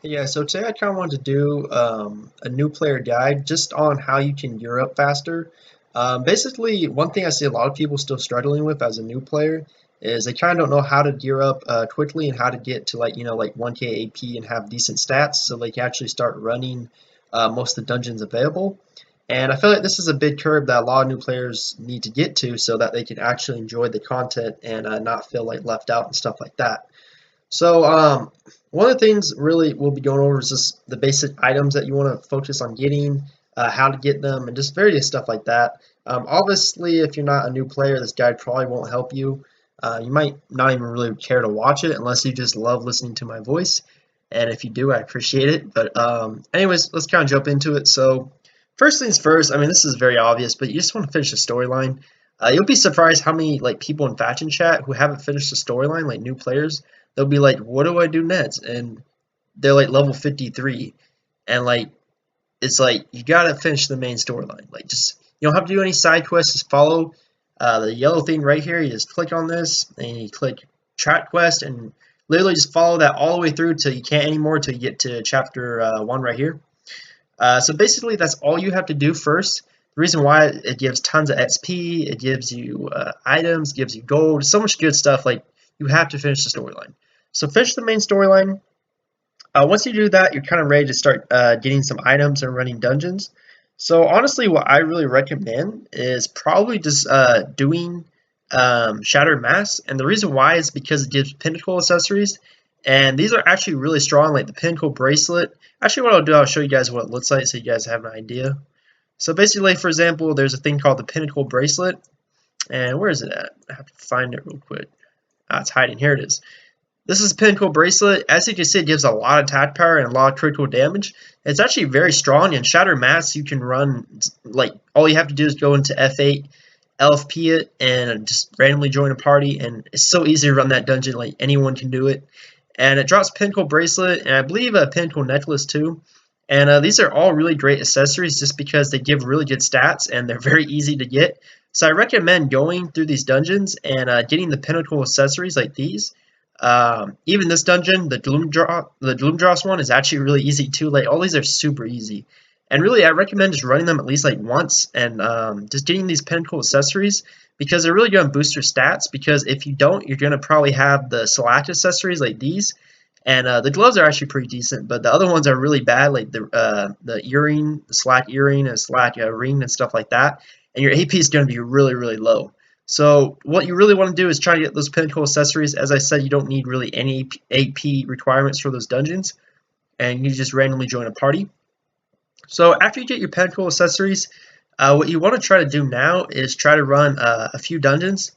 Yeah, so today I kind of wanted to do a new player guide just on how you can gear up faster. Basically, one thing I see a lot of people still struggling with as a new player is they kind of don't know how to gear up quickly and how to get to like 1K AP and have decent stats so they can actually start running most of the dungeons available. And I feel like this is a big curve that a lot of new players need to get to so that they can actually enjoy the content and not feel like left out and stuff like that. So one of the things really we'll be going over is just the basic items that you want to focus on getting, how to get them, and just various stuff like that. Obviously, if you're not a new player, this guide probably won't help you. You might not even really care to watch it unless you just love listening to my voice. And if you do, I appreciate it. But anyways, let's kind of jump into it. So first things first, I mean, this is very obvious, but you just want to finish the storyline. You'll be surprised how many like people in faction chat who haven't finished the storyline, like new players. They'll be like, "What do I do next?" And they're like level 53, and like it's like you gotta finish the main storyline. Like just you don't have to do any side quests. Just follow the yellow thing right here. You just click on this and you click track quest and literally just follow that all the way through till you can't anymore till you get to chapter 1 right here. So basically, that's all you have to do first. The reason why it gives tons of XP, it gives you items, gives you gold, so much good stuff. Like you have to finish the storyline. So finish the main storyline. Once you do that, you're kind of ready to start getting some items and running dungeons. So honestly, what I really recommend is probably just doing Shattered Mass, and the reason why is because it gives Pinnacle accessories, and these are actually really strong, like the Pinnacle Bracelet. Actually, what I'll do, I'll show you guys what it looks like so you guys have an idea. So basically, for example, there's a thing called the Pinnacle Bracelet, and where is it at? I have to find it real quick. Ah, it's hiding. Here it is. This is Pinnacle Bracelet. As you can see, it gives a lot of attack power and a lot of critical damage. It's actually very strong. In Shattered Mass, you can run, like, all you have to do is go into F8, LFP it, and just randomly join a party, and it's so easy to run that dungeon, like, anyone can do it. And it drops Pinnacle Bracelet, and I believe a Pinnacle Necklace, too. And these are all really great accessories just because they give really good stats, and they're very easy to get. So I recommend going through these dungeons and getting the Pinnacle accessories like these. Even this dungeon, the Gloomdross one is actually really easy too. Like all these are super easy, and really I recommend just running them at least like once and just getting these Pinnacle accessories because they're really going to boost your stats. Because if you don't, you're going to probably have the select accessories like these, and the gloves are actually pretty decent, but the other ones are really bad, like the earring, the slack earring, and slack ring and stuff like that. And your AP is going to be really low. So what you really want to do is try to get those Pinnacle accessories. As I said, you don't need really any AP requirements for those dungeons, and you just randomly join a party. So after you get your Pinnacle accessories, what you want to try to do now is try to run a few dungeons.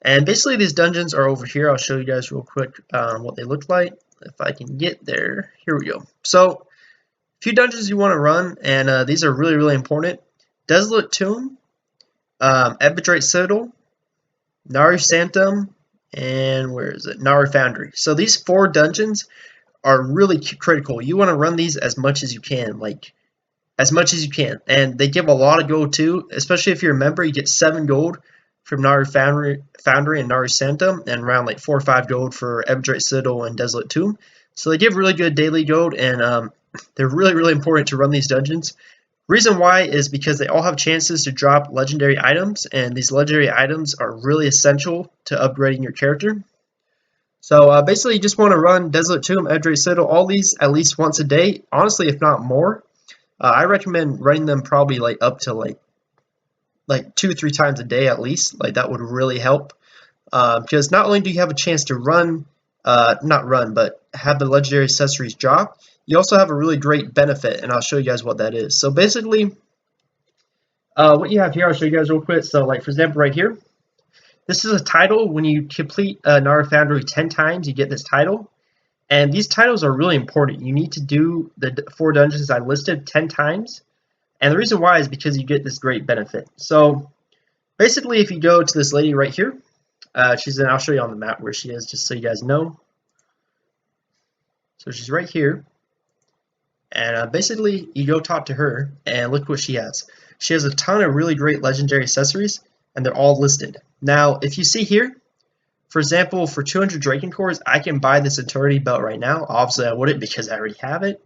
And basically these dungeons are over here. I'll show you guys real quick what they look like. If I can get there. Here we go. So a few dungeons you want to run, and these are really important. Desolate Tomb, Epidrate Citadel, Nari Sanctum, and where is it? Nari Foundry. So these 4 dungeons are really critical. You want to run these as much as you can, like as much as you can. And they give a lot of gold too, especially if you're a member. You get 7 gold from Nari Foundry and Nari Sanctum, and around like 4 or 5 gold for Epidrate Citadel and Desolate Tomb. So they give really good daily gold, and they're really important to run these dungeons. Reason why is because they all have chances to drop legendary items, and these legendary items are really essential to upgrading your character. So basically, you just want to run Desolate Tomb, Epidrate Citadel, all these at least once a day. Honestly, if not more, I recommend running them probably like up to like 2 or 3 times a day at least. Like that would really help because not only do you have a chance to run, not run, but have the legendary accessories drop, you also have a really great benefit, and I'll show you guys what that is. So basically, what you have here, I'll show you guys real quick. So like for example, right here, this is a title. When you complete Nara Foundry 10 times, you get this title. And these titles are really important. You need to do the 4 dungeons I listed 10 times. And the reason why is because you get this great benefit. So basically, if you go to this lady right here, she's in, I'll show you on the map where she is, just so you guys know. So she's right here. And basically, you go talk to her, and look what she has. She has a ton of really great legendary accessories, and they're all listed. Now, if you see here, For example, for 200 Draken cores, I can buy this Eternity Belt right now. Obviously, I wouldn't because I already have it,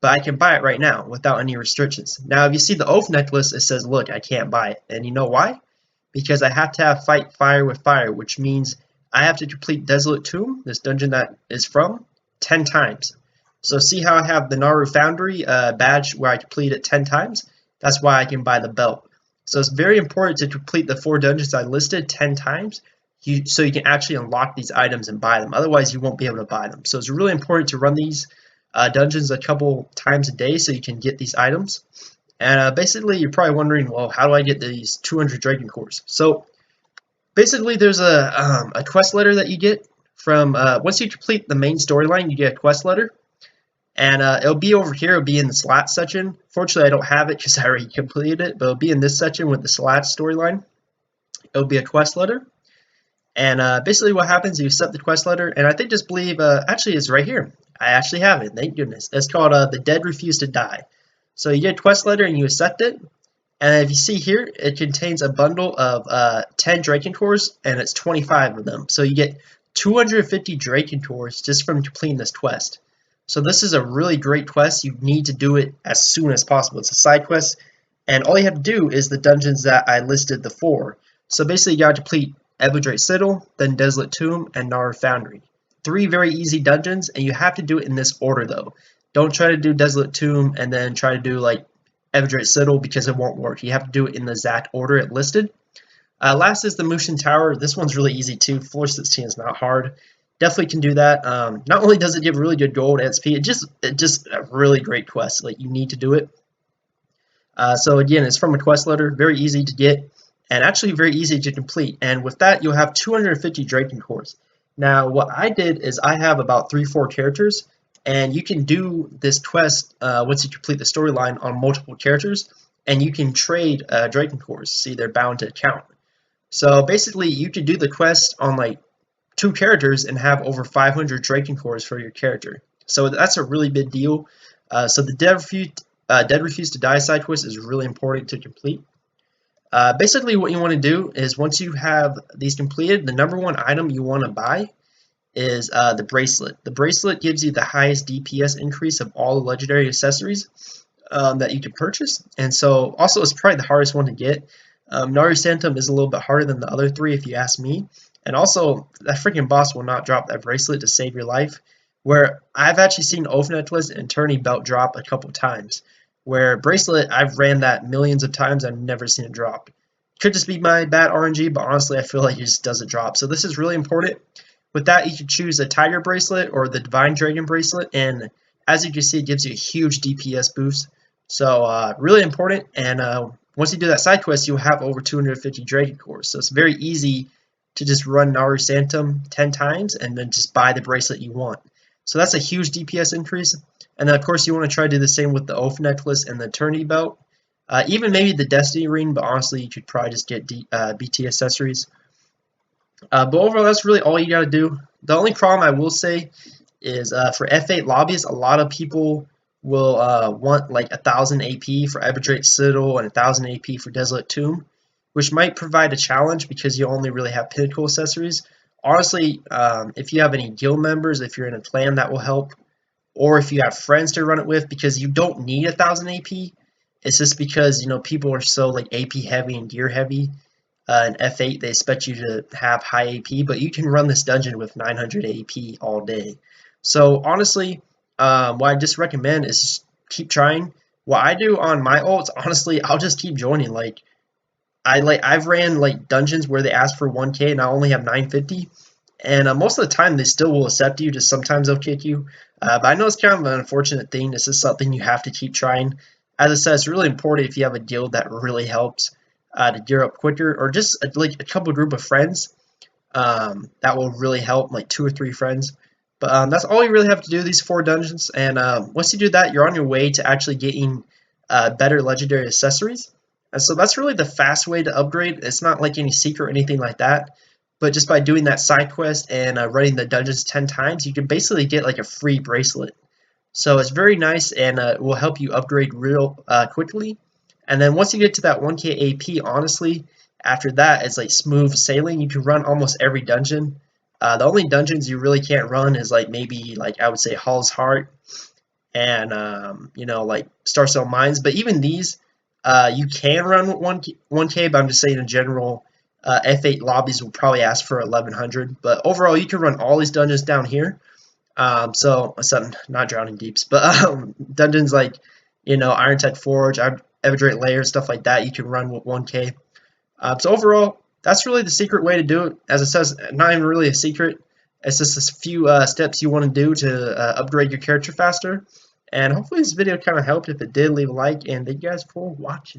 but I can buy it right now without any restrictions. Now, if you see the Oath Necklace, it says, look, I can't buy it. And you know why? Because I have to have Fight Fire with Fire, which means I have to complete Desolate Tomb, this dungeon that is from, 10 times. So see how I have the Naru Foundry badge where I complete it 10 times? That's why I can buy the belt. So it's very important to complete the 4 dungeons I listed 10 times so you can actually unlock these items and buy them. Otherwise, you won't be able to buy them. So it's really important to run these dungeons a couple times a day so you can get these items. And basically, you're probably wondering, well, how do I get these 200 Dragon cores? So basically, there's a quest letter that you get from once you complete the main storyline, you get a quest letter. And it'll be over here. It'll be in the Slat section. Fortunately, I don't have it because I already completed it. But it'll be in this section with the Slat storyline. It'll be a quest letter. And basically what happens, you accept the quest letter. And I think just believe, actually it's right here. I actually have it. Thank goodness. It's called The Dead Refuse to Die. So you get a quest letter and you accept it. And if you see here, it contains a bundle of 10 Draken cores. And it's 25 of them. So you get 250 Draken cores just from completing this quest. So this is a really great quest. You need to do it as soon as possible. It's a side quest, and all you have to do is the dungeons that I listed the 4. So basically, you got to complete Everdrate Citadel, then Desolate Tomb, and Naru Foundry. 3 very easy dungeons, and you have to do it in this order though. Don't try to do Desolate Tomb and then try to do like Everdrate Citadel because it won't work. You have to do it in the exact order it listed. Last is the Mushin Tower. This one's really easy too. Floor 16 is not hard. Definitely can do that. Not only does it give really good gold XP, it just a really great quest. Like you need to do it. So again, it's from a quest letter, very easy to get, and actually very easy to complete. And with that, you'll have 250 Draken cores. Now, what I did is I have about 3-4 characters, and you can do this quest once you complete the storyline on multiple characters, and you can trade Draken cores. See, they're bound to count. So basically, you could do the quest on like 2 characters and have over 500 Draken cores for your character. So that's a really big deal. So the Dead Refuse to Die side quest is really important to complete. Basically what you want to do is once you have these completed, the number 1 item you want to buy is the bracelet. The bracelet gives you the highest DPS increase of all the legendary accessories that you can purchase. And so also it's probably the hardest one to get. Naru Santum is a little bit harder than the other 3 if you ask me. And also, that freaking boss will not drop that bracelet to save your life. Where I've actually seen Oath Necklace and Eternity Belt drop a couple times. Where bracelet, I've ran that millions of times, I've never seen it drop. Could just be my bad RNG, but honestly, I feel like it just doesn't drop. So this is really important. With that, you can choose a Tiger Bracelet or the Divine Dragon Bracelet. And as you can see, it gives you a huge DPS boost. So really important. And once you do that side quest, you'll have over 250 Dragon cores. So it's very easy to just run Naru Santum 10 times and then just buy the bracelet you want. So that's a huge DPS increase. And then of course you want to try to do the same with the Oath Necklace and the Eternity Belt. Even maybe the Destiny Ring, but honestly you could probably just get BT accessories. But overall that's really all you got to do. The only problem I will say is for F8 lobbyists, a lot of people will want like 1000 AP for Everdrate Citadel and 1000 AP for Desolate Tomb, which might provide a challenge because you only really have Pinnacle accessories. Honestly, if you have any guild members, if you're in a clan, that will help. Or if you have friends to run it with, because you don't need 1000 AP. It's just because, you know, people are so like AP heavy and gear heavy. In F8, they expect you to have high AP, but you can run this dungeon with 900 AP all day. So honestly, what I just recommend is just keep trying. What I do on my ults, honestly, I'll just keep joining. Like I've ran like dungeons where they ask for 1K and I only have 950, and most of the time they still will accept you. Just sometimes they'll kick you, but I know it's kind of an unfortunate thing. This is something you have to keep trying. As I said, it's really important if you have a guild that really helps to gear up quicker, or just like a couple group of friends that will really help, like 2 or 3 friends. But that's all you really have to do, these 4 dungeons, and once you do that, you're on your way to actually getting better legendary accessories. And so that's really the fast way to upgrade. It's not like any secret or anything like that, but just by doing that side quest and running the dungeons 10 times, you can basically get like a free bracelet. So it's very nice, and it will help you upgrade real quickly. And then once you get to that 1K AP, honestly, after that, it's like smooth sailing. You can run almost every dungeon. The only dungeons you really can't run is like maybe like I would say Hall's Heart and you know, like Star Cell Mines. But even these, you can run with 1K, but I'm just saying in general, F8 lobbies will probably ask for 1100. But overall, you can run all these dungeons down here. So some not Drowning Deeps, but dungeons like you know Iron Tech Forge, Everdrate Lair, stuff like that. You can run with 1K. So overall, that's really the secret way to do it. As it says, not even really a secret. It's just a few steps you want to do to upgrade your character faster. And hopefully this video kind of helped. If it did, leave a like, and thank you guys for watching.